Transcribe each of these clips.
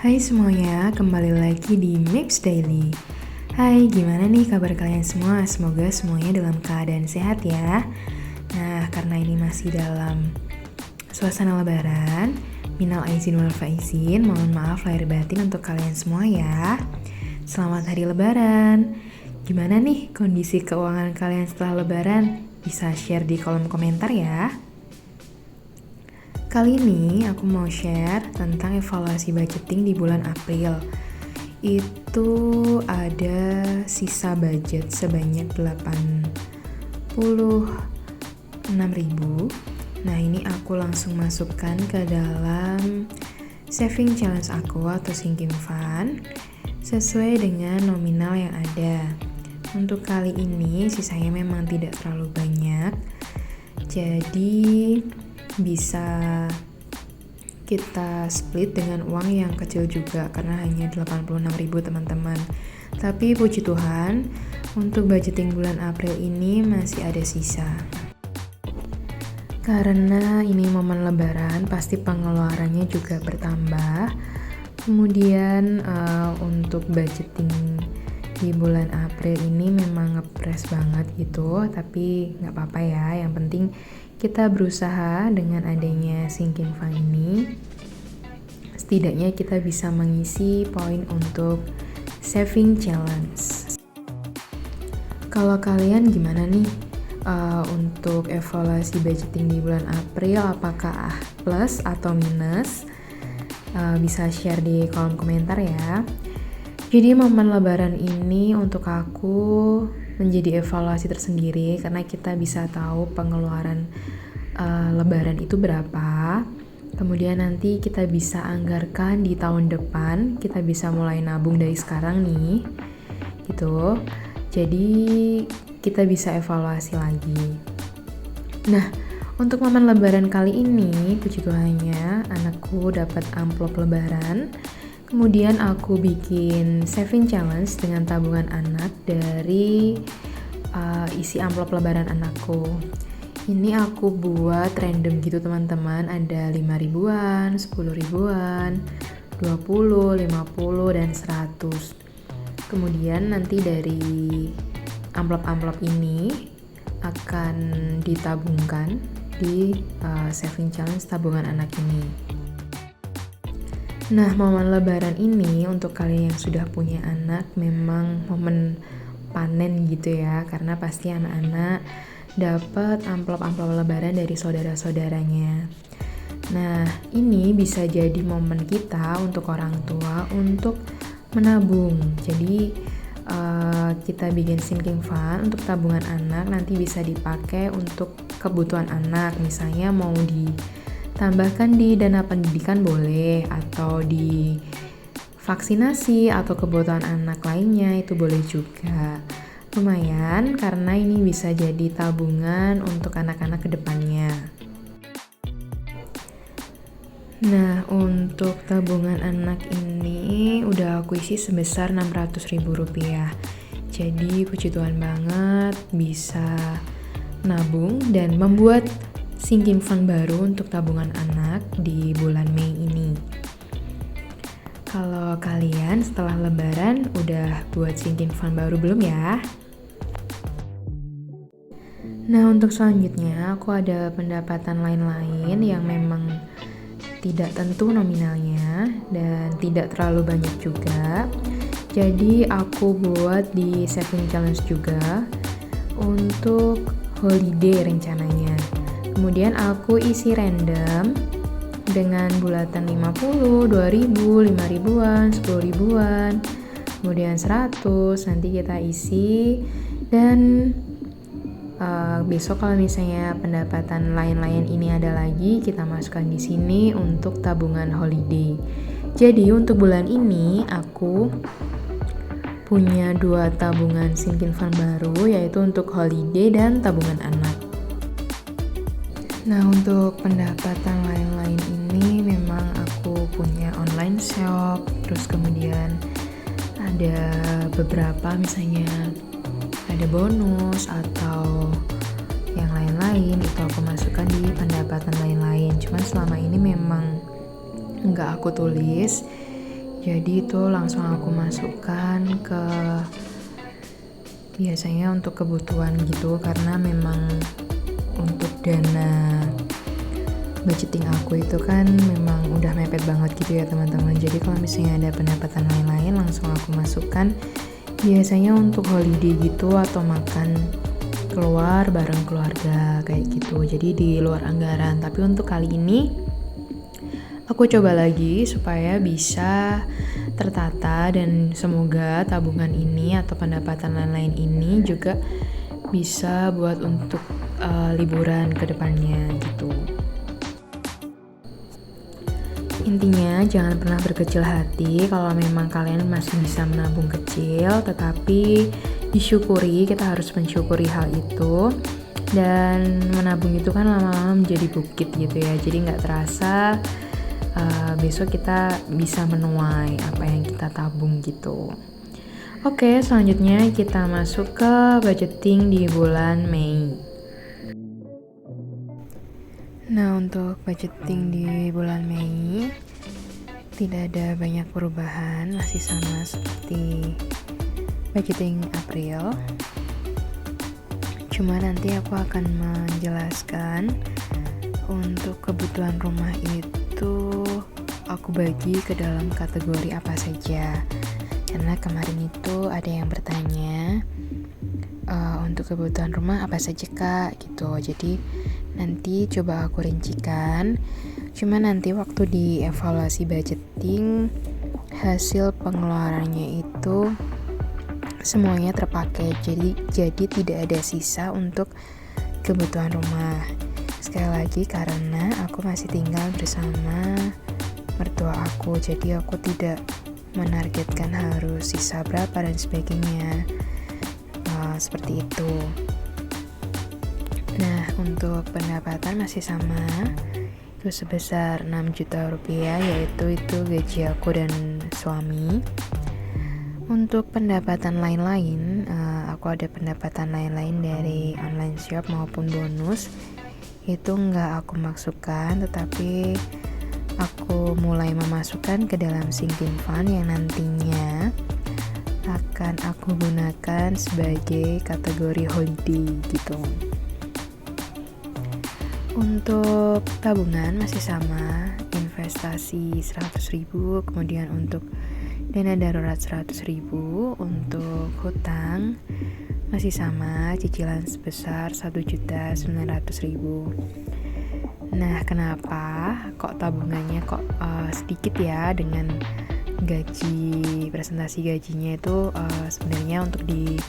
Hai semuanya, kembali lagi di Maps Daily. Hai, gimana nih kabar kalian semua? Semoga semuanya dalam keadaan sehat ya. Nah, karena ini masih dalam suasana lebaran, minal aizin wal faizin, mohon maaf lahir batin untuk kalian semua ya. Selamat hari lebaran. Gimana nih kondisi keuangan kalian setelah lebaran? Bisa share di kolom komentar ya. Kali ini aku mau share tentang evaluasi budgeting di bulan April. Itu ada sisa budget sebanyak 86.000. Nah, ini aku langsung masukkan ke dalam saving challenge aku atau sinking fund sesuai dengan nominal yang ada. Untuk kali ini sisanya memang tidak terlalu banyak. Jadi bisa kita split dengan uang yang kecil juga karena hanya 86.000 teman-teman. Tapi puji Tuhan, untuk budgeting bulan April ini masih ada sisa. Karena ini momen lebaran, pasti pengeluarannya juga bertambah. Kemudian untuk budgeting di bulan April ini memang ngepres banget gitu, tapi nggak apa-apa ya, yang penting kita berusaha dengan adanya sinking fund ini, setidaknya kita bisa mengisi poin untuk saving challenge. Kalau kalian gimana nih untuk evaluasi budgeting di bulan April, apakah plus atau minus? Bisa share di kolom komentar ya. Jadi momen lebaran ini untuk aku menjadi evaluasi tersendiri karena kita bisa tahu pengeluaran lebaran itu berapa. Kemudian nanti kita bisa anggarkan di tahun depan, kita bisa mulai nabung dari sekarang nih gitu. Jadi kita bisa evaluasi lagi. Nah, untuk momen lebaran kali ini, puji Tuhannya anakku dapat amplop lebaran. Kemudian aku bikin saving challenge dengan tabungan anak dari isi amplop lebaran anakku. Ini aku buat random gitu teman-teman, ada 5.000-an, 10.000-an, 20, 50, dan 100. Kemudian nanti dari amplop-amplop ini akan ditabungkan di saving challenge tabungan anak ini. Nah, momen lebaran ini untuk kalian yang sudah punya anak memang momen panen gitu ya, karena pasti anak-anak dapat amplop-amplop lebaran dari saudara-saudaranya. Nah, ini bisa jadi momen kita untuk orang tua untuk menabung. Jadi kita bikin sinking fund untuk tabungan anak, nanti bisa dipakai untuk kebutuhan anak, misalnya mau tambahkan di dana pendidikan boleh, atau di vaksinasi atau kebutuhan anak lainnya itu boleh juga. Lumayan karena ini bisa jadi tabungan untuk anak-anak ke depannya. Nah, untuk tabungan anak ini udah aku isi sebesar Rp600.000. Jadi puji Tuhan banget bisa nabung dan membuat sinking fund baru untuk tabungan anak di bulan Mei ini. Kalau kalian setelah lebaran udah buat sinking fund baru belum ya? Nah, untuk selanjutnya aku ada pendapatan lain-lain yang memang tidak tentu nominalnya dan tidak terlalu banyak juga. Jadi aku buat di saving challenge juga untuk holiday rencananya. Kemudian aku isi random dengan bulatan 50, 2000, 5000-an, 10.000-an, kemudian 100, nanti kita isi. Dan besok kalau misalnya pendapatan lain-lain ini ada lagi, kita masukkan di sini untuk tabungan holiday. Jadi untuk bulan ini aku punya 2 tabungan sinking fund baru, yaitu untuk holiday dan tabungan anak. Nah, untuk pendapatan lain-lain ini memang aku punya online shop, terus kemudian ada beberapa misalnya ada bonus atau yang lain-lain, itu aku masukkan di pendapatan lain-lain. Cuman selama ini memang nggak aku tulis, Jadi itu langsung aku masukkan ke biasanya untuk kebutuhan gitu, karena memang untuk dana budgeting aku itu kan memang udah mepet banget gitu ya teman-teman. Jadi kalau misalnya ada pendapatan lain-lain langsung aku masukkan biasanya untuk holiday gitu atau makan keluar bareng keluarga kayak gitu, jadi di luar anggaran. Tapi untuk kali ini aku coba lagi supaya bisa tertata dan semoga tabungan ini atau pendapatan lain-lain ini juga bisa buat untuk liburan ke depannya gitu. Intinya jangan pernah berkecil hati kalau memang kalian masih bisa menabung kecil, tetapi disyukuri, kita harus mensyukuri hal itu. Dan menabung itu kan lama-lama menjadi bukit gitu ya, jadi nggak terasa besok kita bisa menuai apa yang kita tabung gitu. Oke, selanjutnya kita masuk ke budgeting di bulan Mei. Nah, untuk budgeting di bulan Mei tidak ada banyak perubahan, masih sama seperti budgeting April. Cuma nanti aku akan menjelaskan untuk kebutuhan rumah itu aku bagi ke dalam kategori apa saja. Karena kemarin itu ada yang bertanya untuk kebutuhan rumah apa saja kak gitu. Jadi nanti coba aku rincikan. Cuma nanti waktu di evaluasi budgeting hasil pengeluarannya itu semuanya terpakai. Jadi tidak ada sisa untuk kebutuhan rumah. Sekali lagi karena aku masih tinggal bersama mertua aku, jadi aku tidak menargetkan harus sisa berapa dan sebagainya. Seperti itu. Nah, untuk pendapatan masih sama, itu sebesar 6 juta rupiah, yaitu itu gaji aku dan suami. Untuk pendapatan lain-lain, aku ada pendapatan lain-lain dari online shop maupun bonus. Itu nggak aku masukkan, tetapi aku mulai memasukkan ke dalam sinking fund yang nantinya akan aku gunakan sebagai kategori holiday gitu. Untuk tabungan masih sama, investasi 100.000, kemudian untuk dana darurat 100.000, untuk hutang masih sama, cicilan sebesar 1.900.000. Nah, kenapa kok tabungannya kok sedikit ya dengan gaji, presentasi gajinya itu sebenarnya untuk di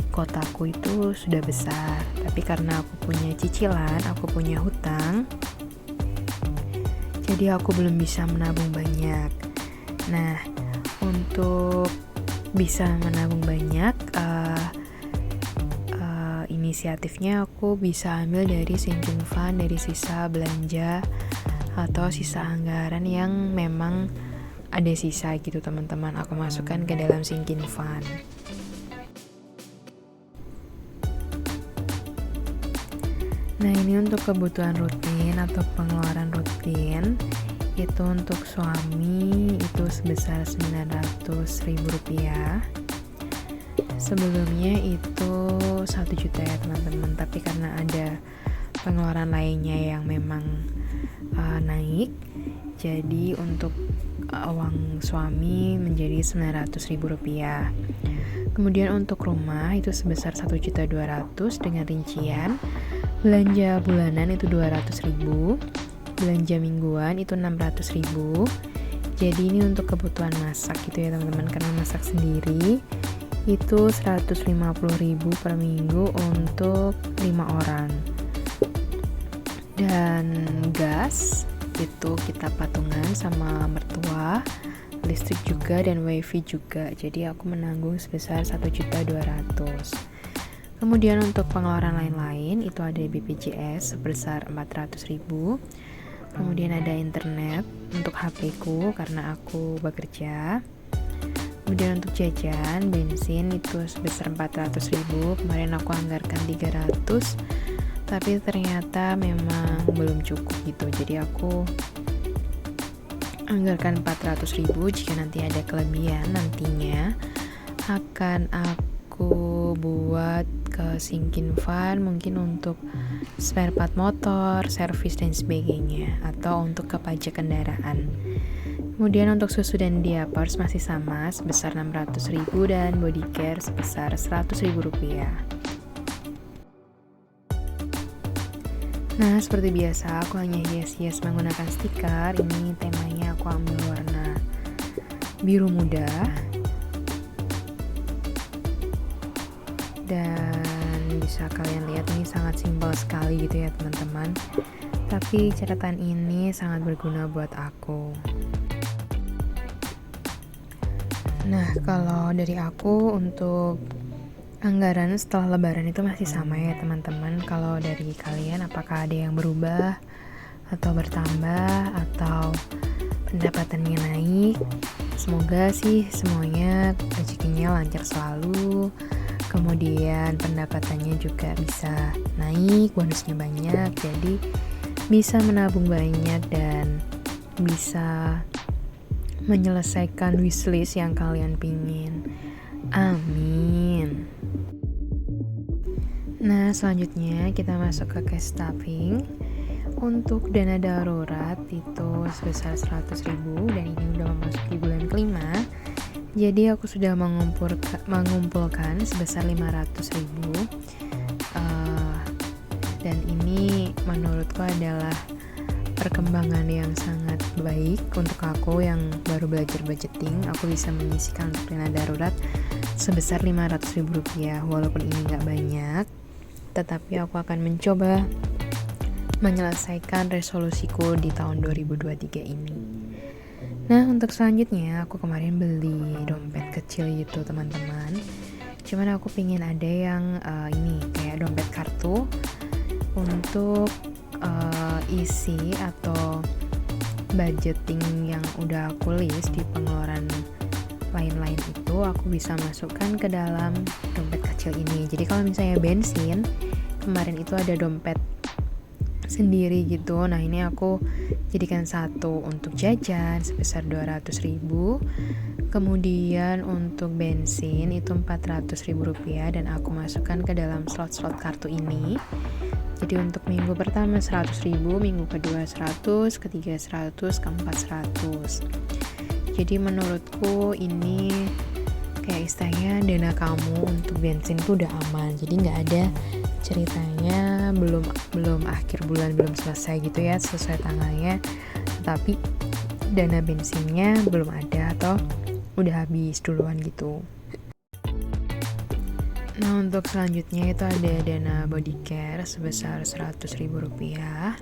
kotaku itu sudah besar, tapi karena aku punya cicilan, aku punya hutang, jadi aku belum bisa menabung banyak. Nah, untuk bisa menabung banyak, inisiatifnya aku bisa ambil dari sinking fund, dari sisa belanja atau sisa anggaran yang memang ada sisa gitu teman-teman, aku masukkan ke dalam sinking fund. Nah, ini untuk kebutuhan rutin atau pengeluaran rutin. Itu untuk suami itu sebesar 900.000 rupiah. Sebelumnya itu 1 juta ya teman-teman, tapi karena ada pengeluaran lainnya yang memang naik, jadi untuk uang suami menjadi 900.000 rupiah. Kemudian untuk rumah itu sebesar 1.200.000 dengan rincian belanja bulanan itu 200.000, belanja mingguan itu 600.000. Jadi ini untuk kebutuhan masak gitu ya teman-teman, karena masak sendiri itu 150.000 per minggu untuk 5 orang. Dan gas itu kita patungan sama mertua, listrik juga dan wifi juga. Jadi aku menanggung sebesar 1.200.000. Kemudian untuk pengeluaran lain-lain itu ada BPJS sebesar 400.000. Kemudian ada internet untuk HP ku karena aku bekerja. Kemudian untuk jajan, bensin itu sebesar 400.000. Kemarin aku anggarkan 300, tapi ternyata memang belum cukup gitu. Jadi aku anggarkan 400.000. Jika nanti ada kelebihan, nantinya akan aku buat ke sinking fund, mungkin untuk spare part motor, servis dan sebagainya, atau untuk ke pajak kendaraan. Kemudian untuk susu dan diapers masih sama sebesar 600.000 dan body care sebesar 100.000 rupiah. Nah, seperti biasa aku hanya hias-hias menggunakan stiker. Ini temanya aku ambil warna biru muda. Dan bisa kalian lihat ini sangat simpel sekali gitu ya teman-teman. Tapi catatan ini sangat berguna buat aku. Nah, kalau dari aku untuk anggaran setelah lebaran itu masih sama ya teman-teman. Kalau dari kalian apakah ada yang berubah atau bertambah atau pendapatannya naik? Semoga sih semuanya rezekinya lancar selalu. Kemudian pendapatannya juga bisa naik, bonusnya banyak, jadi bisa menabung banyak dan bisa menyelesaikan wishlist yang kalian pingin. Amin. Nah, selanjutnya kita masuk ke cash stuffing. Untuk dana darurat itu sebesar 100.000 dan ini udah memasuki bulan kelima. Jadi aku sudah mengumpulkan sebesar 500.000. Dan ini menurutku adalah perkembangan yang sangat baik untuk aku yang baru belajar budgeting. Aku bisa menyisihkan untuk dana darurat sebesar 500.000 rupiah. Walaupun ini gak banyak, tetapi aku akan mencoba menyelesaikan resolusiku di tahun 2023 ini. Nah, untuk selanjutnya aku kemarin beli dompet kecil gitu teman-teman. Cuman aku pengen ada yang ini kayak dompet kartu untuk isi atau budgeting yang udah aku list di pengeluaran lain-lain itu aku bisa masukkan ke dalam dompet kecil ini. Jadi kalau misalnya bensin, kemarin itu ada dompet sendiri gitu. Nah, ini aku jadikan satu untuk jajan sebesar 200.000. Kemudian untuk bensin itu 400.000 rupiah dan aku masukkan ke dalam slot-slot kartu ini. Jadi untuk minggu pertama 100.000, minggu kedua 100, ketiga 100, keempat 100. Jadi menurutku ini kayak istilahnya dana kamu untuk bensin tuh udah aman. Jadi nggak ada ceritanya belum akhir bulan belum selesai gitu ya sesuai tanggalnya, tetapi dana bensinnya belum ada atau udah habis duluan gitu. Nah, untuk selanjutnya itu ada dana body care sebesar 100.000 rupiah.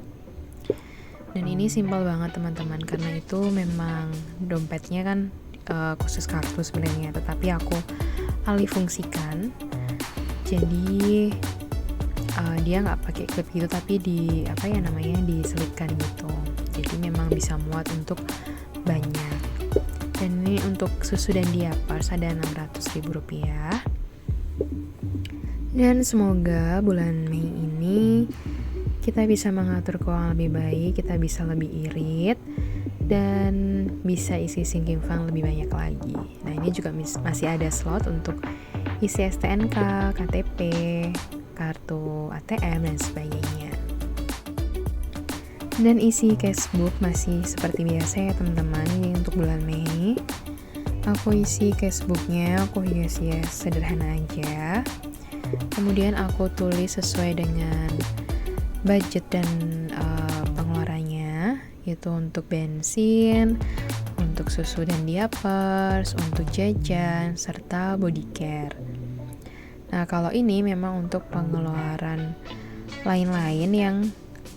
Dan ini simpel banget teman-teman, karena itu memang dompetnya kan khusus kartu sebenarnya, tetapi aku alih fungsikan. Jadi dia nggak pakai klip gitu, tapi diselipkan gitu. Jadi memang bisa muat untuk banyak. Dan ini untuk susu dan diapers ada 600.000 rupiah. Dan semoga bulan Mei ini kita bisa mengatur keuangan lebih baik, kita bisa lebih irit, dan bisa isi sinking fund lebih banyak lagi. Nah, ini juga masih ada slot untuk isi STNK, KTP, kartu ATM, dan sebagainya. Dan isi cashbook masih seperti biasa ya teman-teman. Ini untuk bulan Mei aku isi cashbooknya, aku hias-hias sederhana aja. Kemudian aku tulis sesuai dengan budget dan pengeluarannya, yaitu untuk bensin, untuk susu dan diapers, untuk jajan, serta body care. Nah, kalau ini memang untuk pengeluaran lain-lain yang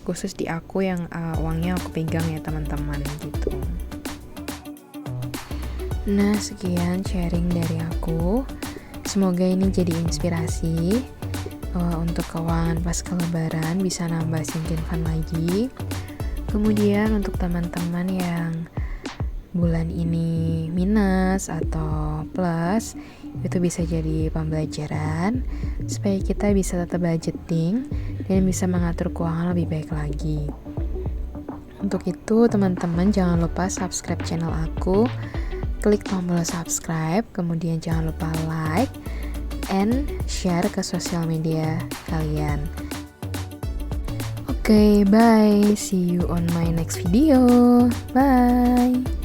khusus di aku yang uangnya aku pegang ya teman-teman gitu. Nah, sekian sharing dari aku. Semoga ini jadi inspirasi untuk keuangan pasca lebaran bisa nambah sinking fund lagi. Kemudian untuk teman-teman yang bulan ini minus atau plus, itu bisa jadi pembelajaran supaya kita bisa tetap budgeting dan bisa mengatur keuangan lebih baik lagi. Untuk itu teman-teman jangan lupa subscribe channel aku, klik tombol subscribe, kemudian jangan lupa like and share ke sosial media kalian. Oke, bye. See you on my next video. Bye.